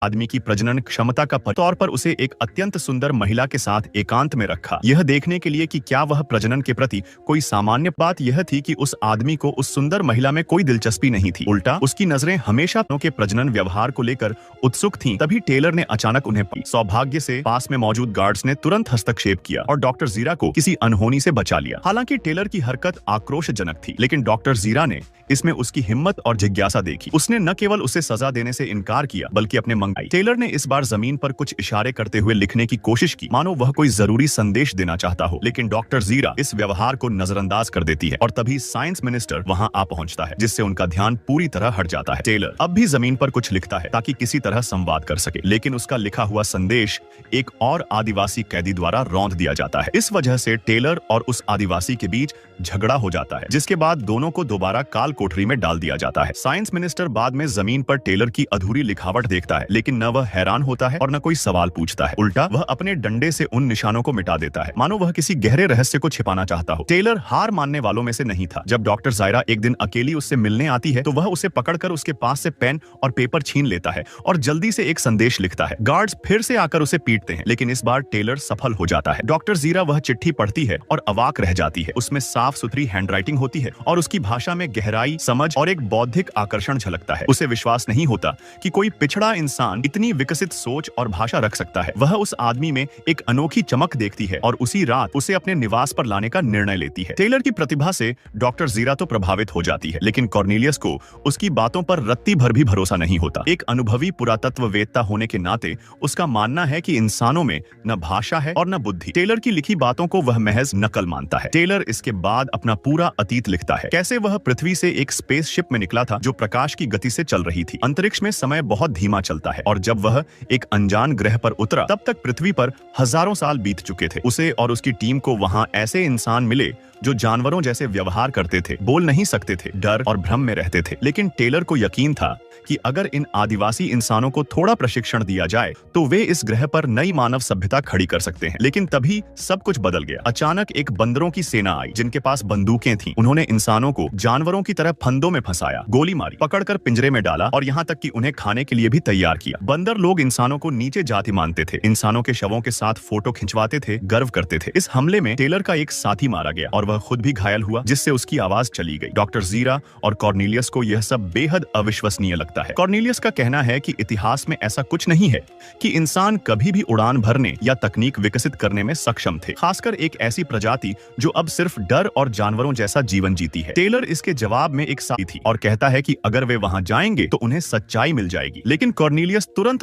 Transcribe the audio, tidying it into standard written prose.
आदमी की प्रजनन क्षमता का तौर पर उसे एक अत्यंत सुंदर महिला के साथ एकांत में रखा, यह देखने के लिए कि क्या वह प्रजनन के प्रति कोई सामान्य। बात यह थी कि उस आदमी को उस सुंदर महिला में कोई दिलचस्पी नहीं थी, उल्टा उसकी नजरें हमेशा के प्रजनन व्यवहार को लेकर उत्सुक थीं। तभी टेलर ने अचानक उन्हें सौभाग्य से पास में मौजूद गार्ड्स ने तुरंत हस्तक्षेप किया और डॉक्टर जीरा को किसी अनहोनी से बचा लिया। हालांकि टेलर की हरकत आक्रोशजनक थी, लेकिन डॉक्टर जीरा ने इसमें उसकी हिम्मत और जिज्ञासा देखी। उसने न केवल उसे सजा देने से इनकार किया, बल्कि अपने मंगाई। टेलर ने इस बार जमीन पर कुछ इशारे करते हुए लिखने की कोशिश की, मानो वह कोई जरूरी संदेश देना चाहता हो, लेकिन डॉक्टर जीरा इस व्यवहार को नजरअंदाज कर देती है और तभी साइंस मिनिस्टर वहां आ पहुंचता है, जिससे उनका ध्यान पूरी तरह हट जाता है। टेलर अब भी जमीन पर कुछ लिखता है ताकि किसी तरह संवाद कर सके, लेकिन उसका लिखा हुआ संदेश एक और आदिवासी कैदी द्वारा रौंद दिया जाता है। इस वजह से टेलर और उस आदिवासी के बीच झगड़ा हो जाता है, जिसके बाद दोनों को दोबारा काल कोठरी में डाल दिया जाता है। साइंस मिनिस्टर बाद में जमीन पर टेलर की अधूरी लिखावट देखता है, लेकिन न वह हैरान होता है और न कोई सवाल पूछता है। उल्टा वह अपने डंडे से उन निशानों को मिटा देता है, मानो वह किसी गहरे रहस्य को छिपाना चाहता हो। टेलर हार मानने वालों में से नहीं था। जब डॉक्टर जायरा एक दिन अकेली उससे मिलने आती है, तो वह उसे पकड़कर उसके पास से पेन और पेपर छीन लेता है और जल्दी से एक संदेश लिखता है। गार्ड्स फिर से आकर उसे पीटते हैं, लेकिन इस बार टेलर सफल हो जाता है। डॉक्टर जीरा वह चिट्ठी पढ़ती है और अवाक रह जाती है। उसमें साफ सुथरी हैंडराइटिंग होती है और उसकी भाषा में गहराई, समझ और एक बौद्धिक आकर्षण झलकता है। उसे विश्वास नहीं होता कि कोई पिछड़ा इंसान इतनी विकसित सोच और भाषा रख सकता है। वह उस आदमी में एक अनोखी चमक देखती है और उसी रात उसे अपने निवास पर लाने का निर्णय लेती है। टेलर की प्रतिभा से डॉक्टर जीरा तो प्रभावित हो जाती है, लेकिन कॉर्नेलियस को उसकी बातों पर रत्ती भर भी भरोसा नहीं होता। एक अनुभवी पुरातत्ववेत्ता होने के नाते उसका मानना है कि इंसानों में न भाषा है और न बुद्धि। टेलर की लिखी बातों को वह महज नकल मानता है। टेलर इसके बाद अपना पूरा अतीत लिखता है, कैसे वह पृथ्वी से एक स्पेसशिप में निकला था जो प्रकाश की गति से चल रही थी। अंतरिक्ष में समय बहुत धीमा चलता है और जब वह एक अनजान ग्रह पर उतरा, तब तक पृथ्वी पर हजारों साल बीत चुके थे। उसे और उसकी टीम को वहां ऐसे इंसान मिले जो जानवरों जैसे व्यवहार करते थे, बोल नहीं सकते थे, डर और भ्रम में रहते थे। लेकिन टेलर को यकीन था कि अगर इन आदिवासी इंसानों को थोड़ा प्रशिक्षण दिया जाए तो वे इस ग्रह पर नई मानव सभ्यता खड़ी कर सकते हैं। लेकिन तभी सब कुछ बदल गया। अचानक एक बंदरों की सेना आई जिनके पास बंदूकें थीं। उन्होंने इंसानों को जानवरों की तरह फंदों में फंसाया, गोली मारी, पकड़कर पिंजरे में डाला और यहाँ तक कि उन्हें खाने के लिए भी तैयार किया। बंदर लोग इंसानों को नीचे जाति मानते थे, इंसानों के शवों के साथ फोटो खिंचवाते थे, गर्व करते थे। इस हमले में टेलर का एक साथी मारा गया और वह खुद भी घायल हुआ, जिससे उसकी आवाज चली गई। डॉक्टर जीरा और कॉर्नेलियस को यह सब बेहद अविश्वसनीय लगता है। कॉर्नेलियस का कहना है कि इतिहास में ऐसा कुछ नहीं है कि इंसान कभी भी उड़ान भरने या तकनीक विकसित करने में सक्षम थे, खासकर एक ऐसी प्रजाति जो अब सिर्फ डर और जानवरों जैसा जीवन जीती है। टेलर इसके जवाब में एक साथी थी और कहता है कि अगर वे वहां जाएंगे तो उन्हें सच्चाई मिल जाएगी, लेकिन कॉर्नेलियस तुरंत